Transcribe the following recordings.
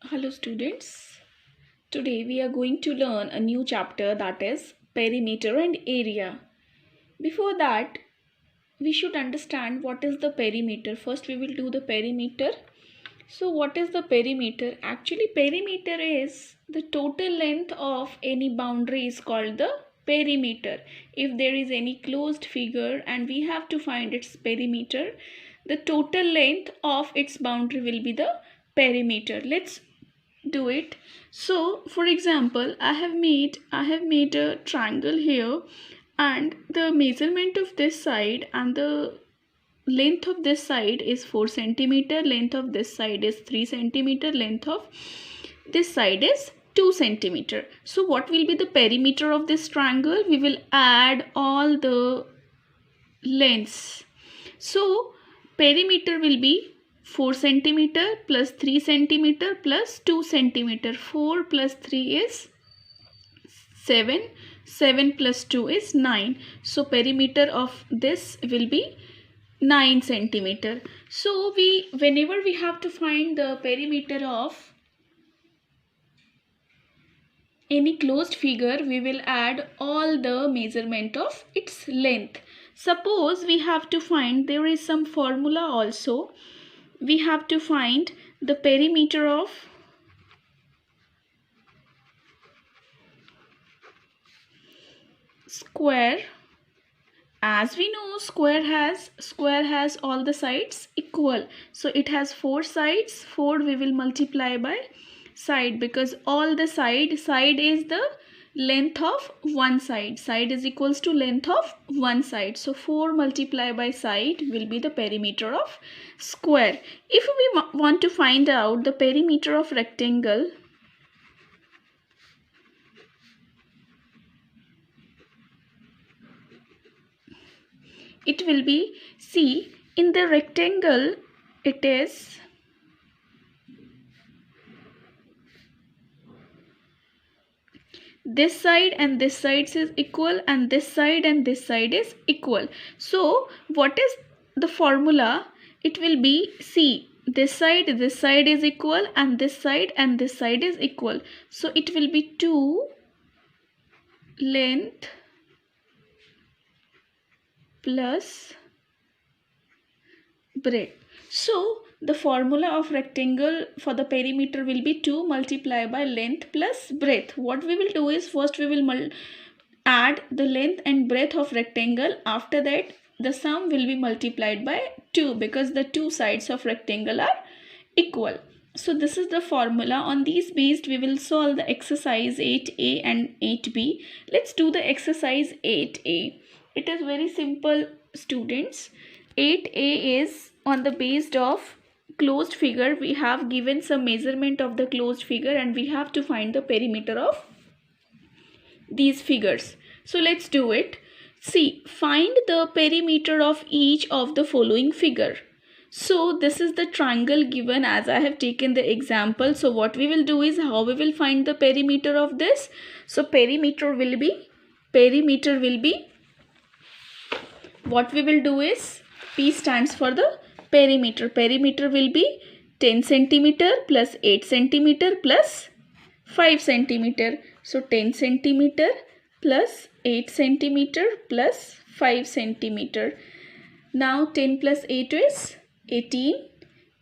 Hello students. Today we are going to learn a new chapter, that is perimeter and area. Before that, we should understand what is the perimeter. First we will do the perimeter. So what is the perimeter? Actually, perimeter is the total length of any boundary is called the perimeter. If there is any closed figure and we have to find its perimeter, the total length of its boundary will be the perimeter. Let's do it. So for example, I have made a triangle here, and the measurement of this side and the length of this side is 4 centimeter, length of this side is 3 centimeter, length of this side is 2 centimeter. So what will be the perimeter of this triangle? We will add all the lengths. So perimeter will be 4 centimeter plus 3 centimeter plus 2 centimeter. 4 plus 3 is 7. 7 plus 2 is 9. So perimeter of this will be 9 centimeter. So whenever we have to find the perimeter of any closed figure, we will add all the measurement of its length. Suppose we have to find, there is some formula also. We have to find the perimeter of square. As we know, square has all the sides equal. So it has 4 sides. 4 we will multiply by side, because all the side is the length of one side. Side is equals to length of one side. So 4 multiplied by side will be the perimeter of square. If we want to find out the perimeter of rectangle, it will be, see, in the rectangle it is this side and this side is equal, and this side and this side is equal. So what is the formula? It will be, see, this side is equal, and this side is equal. So it will be 2 length plus breadth. So the formula of rectangle for the perimeter will be 2 multiplied by length plus breadth. What we will do is, first we will add the length and breadth of rectangle. After that, the sum will be multiplied by 2, because the two sides of rectangle are equal. So this is the formula. On these based, we will solve the exercise 8a and 8b. Let's do the exercise 8a. It is very simple, students. 8a is on the base of closed figure. We have given some measurement of the closed figure, and we have to find the perimeter of these figures. So let's do it. See, find the perimeter of each of the following figure. So this is the triangle given as I have taken the example. So what we will do is, how we will find the perimeter of this? So perimeter will be, what we will do is, P stands for the perimeter. Perimeter will be 10 centimeter plus 8 centimeter plus 5 centimeter. So 10 centimeter plus 8 centimeter plus 5 centimeter. Now 10 plus 8 is 18.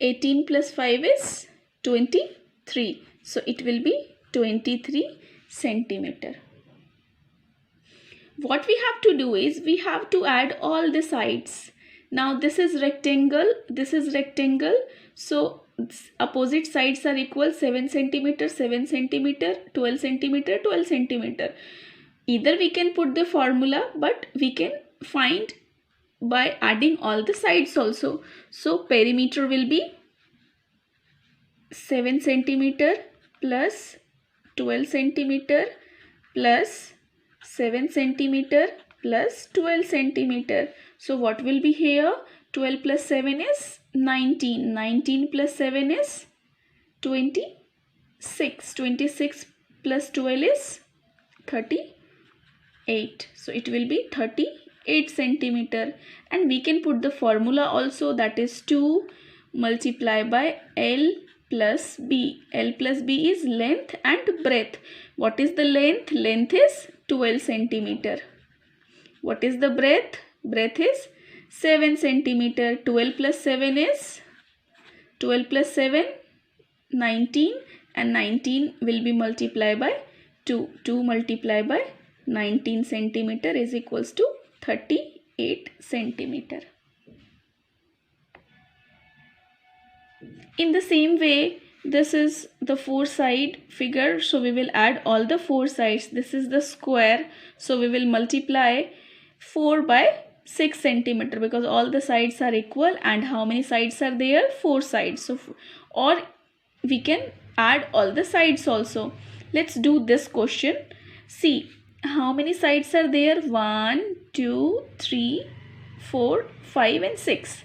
18 plus 5 is 23. So it will be 23 centimeter. What we have to do is, we have to add all the sides. Now this is rectangle, this is rectangle. So opposite sides are equal. 7 centimeter, 7 centimeter, 12 centimeter, 12 centimeter. Either we can put the formula, but we can find by adding all the sides also. So perimeter will be 7 centimeter plus 12 centimeter plus 7 centimeter plus 12 centimeter. So what will be here? 12 plus 7 is 19. 19 plus 7 is 26. 26 plus 12 is 38. So it will be 38 centimeter. And we can put the formula also, that is 2 multiplied by L plus B. L plus B is length and breadth. What is the length? Length is 12 centimeter. What is the breadth? Breadth is 7 centimeter. 12 plus 7 is 12 plus 7, 19, and 19 will be multiplied by 2. 2 multiplied by 19 centimeter is equals to 38 centimeter. In the same way, this is the 4-side figure, so we will add all the 4 sides. This is the square, so we will multiply 4 by 6 centimeter because all the sides are equal. And how many sides are there? 4 sides. So, or we can add all the sides also. Let's do this question. See, how many sides are there? 1, 2, 3, 4, 5 and 6.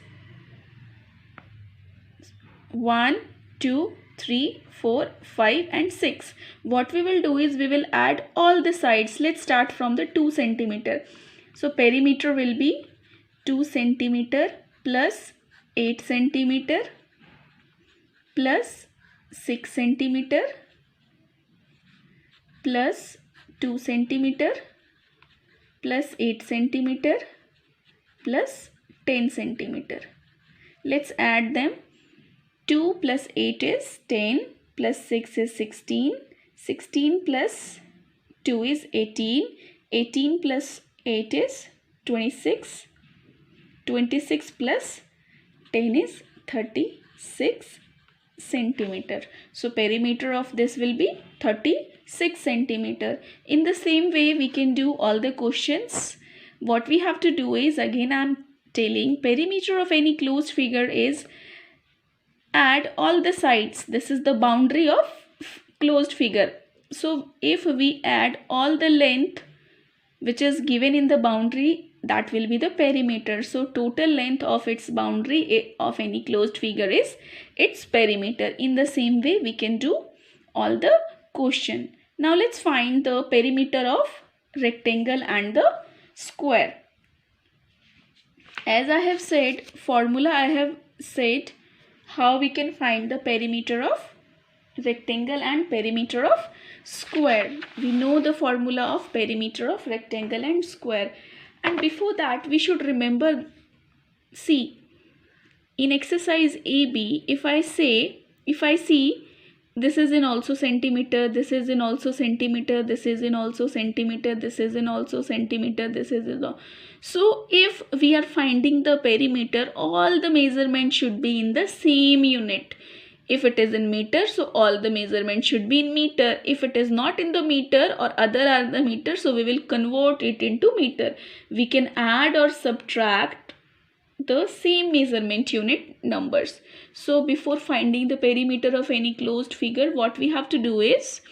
1, 2, 3, 4, 5 and 6. What we will do is we will add all the sides. Let's start from the 2 centimeter. So perimeter will be 2 centimeter plus 8 centimeter plus 6 centimeter plus 2 centimeter plus 8 centimeter plus 10 centimeter. Let's add them. 2 plus 8 is 10 plus 6 is 16. 16 plus 2 is 18. 18 plus 8 is 26. 26 plus 10 is 36 centimeter. So perimeter of this will be 36 centimeter. In the same way, we can do all the questions. What we have to do is, again I am telling, perimeter of any closed figure is add all the sides. This is the boundary of closed figure. So if we add all the length which is given in the boundary, that will be the perimeter. So total length of its boundary of any closed figure is its perimeter. In the same way, we can do all the question. Now let's find the perimeter of rectangle and the square. As I have said, formula I have said how we can find the perimeter of rectangle and perimeter of square. We know the formula of perimeter of rectangle and square. And before that, we should remember, see, in exercise AB, if I see this is in also centimeter, this is in also centimeter, this is in also centimeter, this is in also centimeter, this is in also. So if we are finding the perimeter, all the measurements should be in the same unit. If it is in meter, so all the measurements should be in meter. If it is not in the meter or other are the meter, so we will convert it into meter. We can add or subtract the same measurement unit numbers. So before finding the perimeter of any closed figure, what we have to do is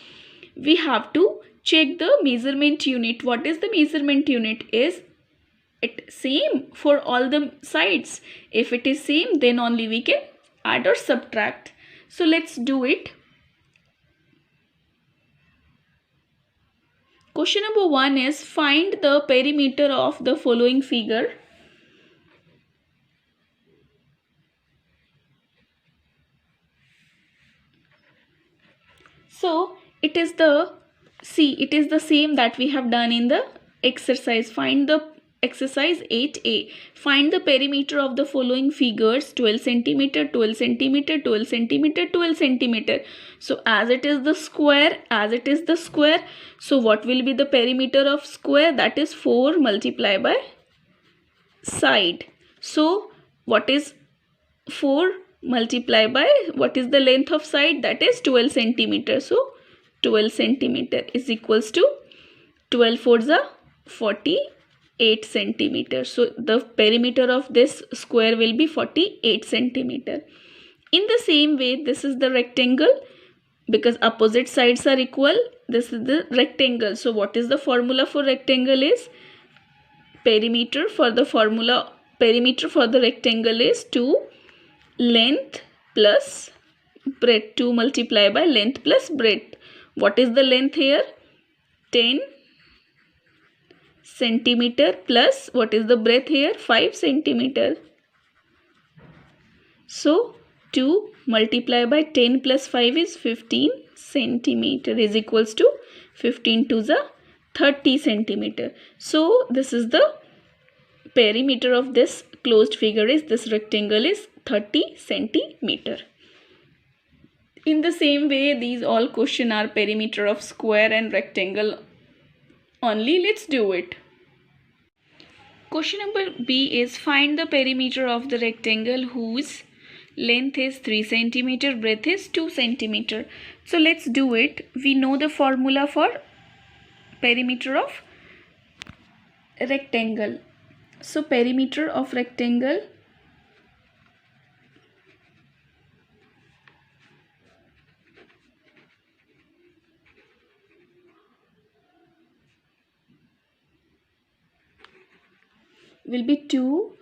we have to check the measurement unit. What is the measurement unit? Is it same for all the sides? If it is same, then only we can add or subtract. So let's do it. Question number 1 is find the perimeter of the following figure. So it is the same that we have done in the exercise. Find the exercise 8a. Find the perimeter of the following figures: 12 centimeter, 12 centimeter, 12 centimeter, 12 centimeter. So as it is the square, so what will be the perimeter of square? That is 4 multiplied by side. So what is 4 multiplied by, what is the length of side? That is 12 centimeter. So 12 centimeter is equals to 12 fours are 48 centimeter. So the perimeter of this square will be 48 centimeter. In the same way, this is the rectangle, because opposite sides are equal. This is the rectangle. So what is the formula for rectangle is perimeter for the rectangle is 2 length plus breadth. 2 multiplied by length plus breadth. What is the length here? 10 centimeter plus what is the breadth here? 5 centimeter. So 2 multiplied by 10 plus 5 is 15 centimeter is equals to 15 to the 30 centimeter. So this is the perimeter of this closed figure is this rectangle is 30 centimeter. In the same way, these all question are perimeter of square and rectangle only. Let's do it. Question number B is find the perimeter of the rectangle whose length is 3 centimeter, breadth is 2 centimeter. So let's do it. We know the formula for perimeter of rectangle. So perimeter of rectangle will be 2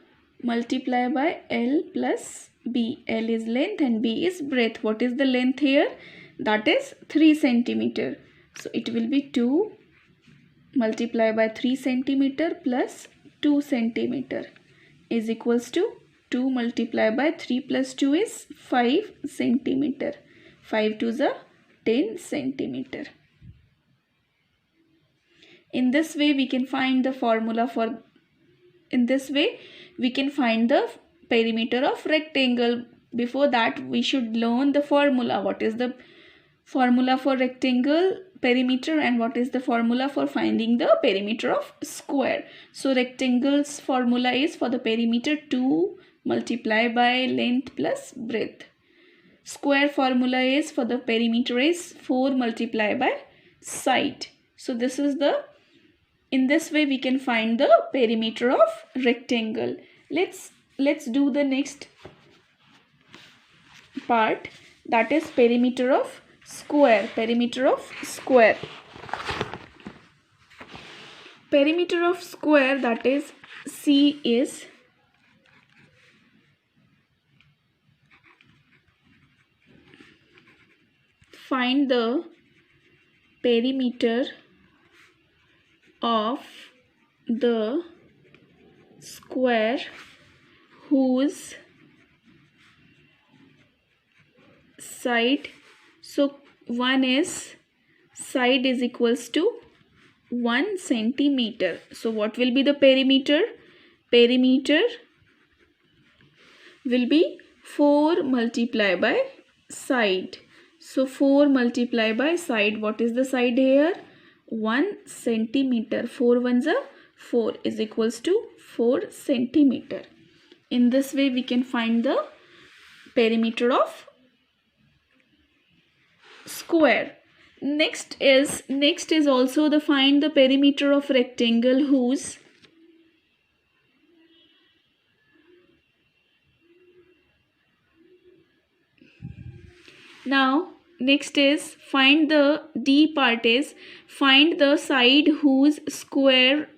multiplied by L plus B. L is length and B is breadth. What is the length here? That is 3 centimeter. So it will be 2 multiplied by 3 centimeter plus 2 centimeter is equals to 2 multiplied by 3 plus 2 is 5 centimeter. 5 to the 10 centimeter. In this way we can find the formula for the perimeter of rectangle. Before that we should learn the formula. What is the formula for rectangle perimeter and what is the formula for finding the perimeter of square? So rectangle's formula is for the perimeter 2 multiplied by length plus breadth. Square formula is for the perimeter is 4 multiplied by side. So this is the in this way we can find the perimeter of rectangle. Let's do the next part, that is perimeter of square. Perimeter of square. Perimeter of square, that is C, is find the perimeter of the square whose side, so one is side is equals to 1 centimeter. So what will be the perimeter? Perimeter will be 4 multiplied by side. So 4 multiplied by side. What is the side here? 1 centimeter. 4 ones are 4 is equals to 4 centimeter. In this way we can find the perimeter of square. Next is also the find the perimeter of rectangle whose now next is find the D part is find the side whose square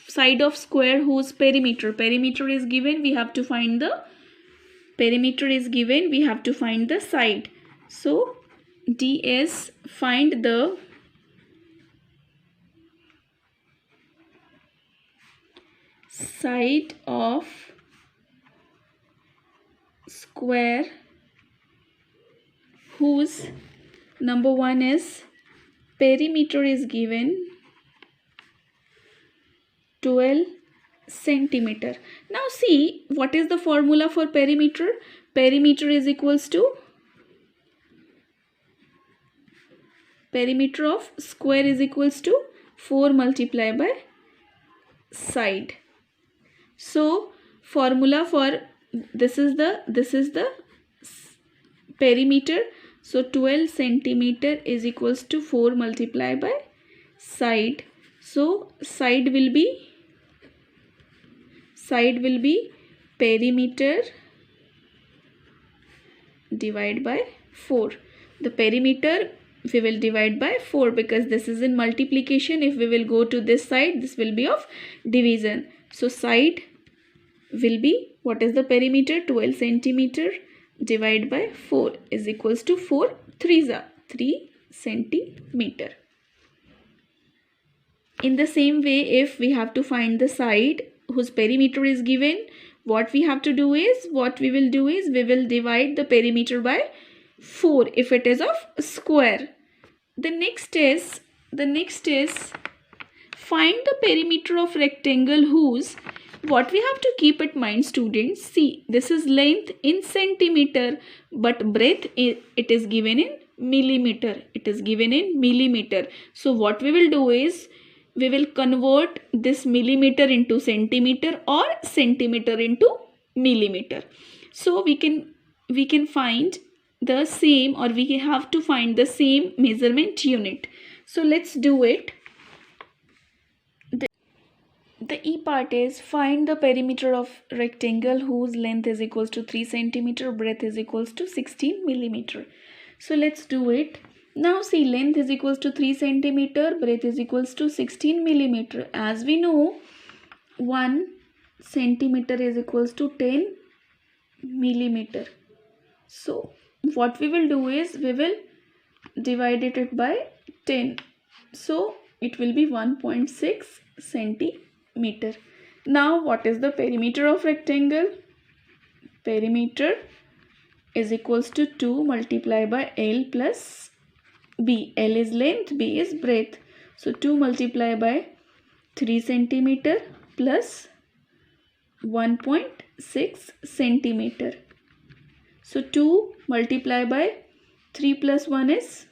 side of square whose perimeter is given, we have to find the perimeter is given, we have to find the side. So D is find the side of square whose number 1 is perimeter is given 12 centimeter. Now see what is the formula for perimeter. Perimeter is equals to perimeter of square is equals to 4 multiplied by side. So formula for this is the perimeter. So 12 centimeter is equals to 4 multiplied by side. So side will be perimeter divided by 4. The perimeter we will divide by 4 because this is in multiplication. If we will go to this side, this will be of division. So side will be, what is the perimeter? 12 centimeter divided by 4 is equals to 4 3s are 3 centimeter. In the same way, if we have to find the side whose perimeter is given, what we have to do is, we will divide the perimeter by 4 if it is of square. The next is find the perimeter of rectangle whose, what we have to keep in mind students, see, this is length in centimeter but breadth it is given in millimeter. So what we will do is, we will convert this millimeter into centimeter or centimeter into millimeter. So we can find the same, or we have to find the same measurement unit. So let's do it. The E part is, find the perimeter of rectangle whose length is equals to 3 centimeter, breadth is equals to 16 millimeter. So let's do it. Now see, length is equals to 3 centimeter, breadth is equals to 16 millimeter. As we know, 1 centimeter is equals to 10 millimeter. So what we will do is, we will divide it by 10. So it will be 1.6 centimeter. Now what is the perimeter of rectangle? Perimeter is equals to 2 multiplied by L plus B. L is length, B is breadth. So 2 multiplied by 3 centimeter plus 1.6 centimeter. So 2 multiplied by 3 plus 1 is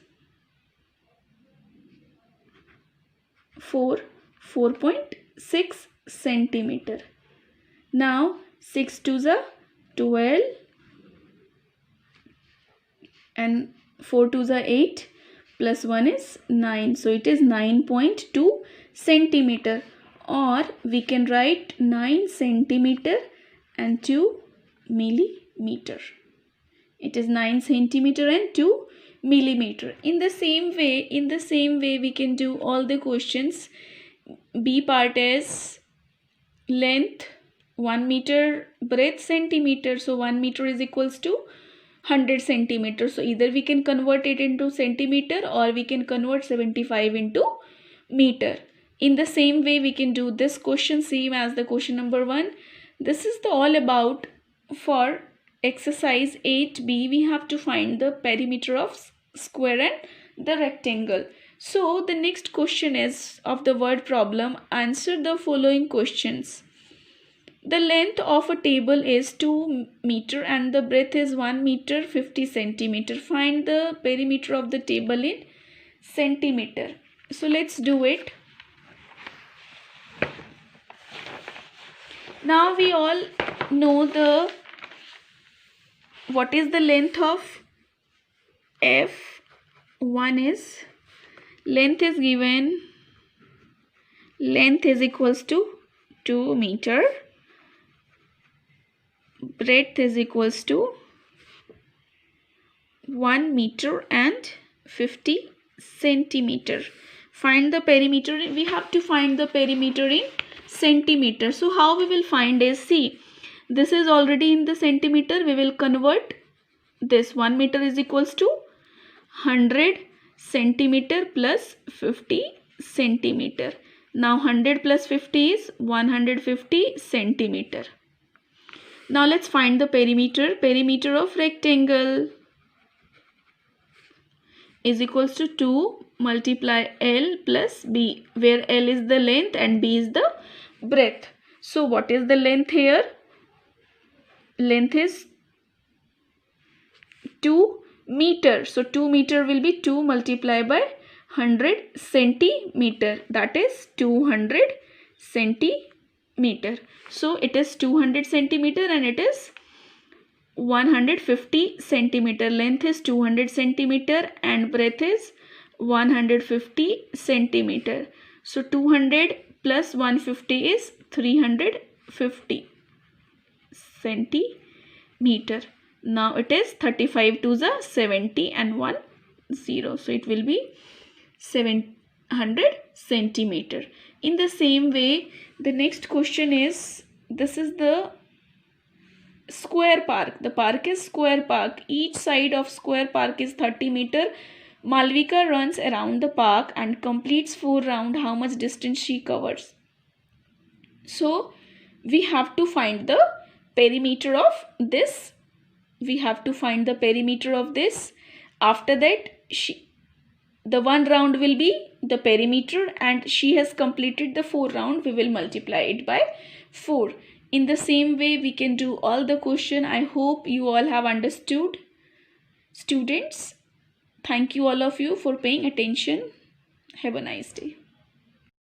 4, 4.6 centimeter. Now 6 2s are 12 and 4 2s are 8 plus 1 is 9. So it is 9.2 centimeter, or we can write 9 centimeter and 2 millimeter. It is 9 centimeter and 2 millimeter. In the same way we can do all the questions. B part is length 1 meter, breadth centimeter. So 1 meter is equals to 100 centimeters. So either we can convert it into centimeter or we can convert 75 into meter. In the same way we can do this question, same as the question number 1. This is all about for exercise 8b. We have to find the perimeter of square and the rectangle. So the next question is of the word problem. Answer the following questions. The length of a table is 2 meter and the breadth is 1 meter 50 centimeter. Find the perimeter of the table in centimeter. So let's do it. Now we all know what is the length of F. One is, length is given, length is equals to 2 meter, breadth is equals to 1 meter and 50 centimeter. Find the perimeter. We have to find the perimeter in centimeter. So how we will find is, see, this is already in the centimeter. We will convert this. 1 meter is equals to 100 centimeter plus 50 centimeter. Now 100 plus 50 is 150 centimeter. Now let's find the perimeter. Perimeter of rectangle is equals to 2 multiply L plus B, where L is the length and B is the breadth. So what is the length here? Length is 2 meter. So 2 meter will be 2 multiplied by 100 centimeter. That is 200 centimeter. So it is 200 centimeter and it is 150 centimeter. Length is 200 centimeter and breadth is 150 centimeter. So 200 plus 150 is 350 centimeter. Now it is 35 to the 70 and 1 0. So it will be 700 centimeter. In the same way, the next question is, this is the square park. The park is square park. Each side of square park is 30 meter. Malvika runs around the park and completes 4 rounds. How much distance she covers? So we have to find the perimeter of this. We have to find the perimeter of this. After that, the one round will be the perimeter, and she has completed the 4 round. We will multiply it by 4. In the same way, we can do all the question. I hope you all have understood. Students, thank you all of you for paying attention. Have a nice day.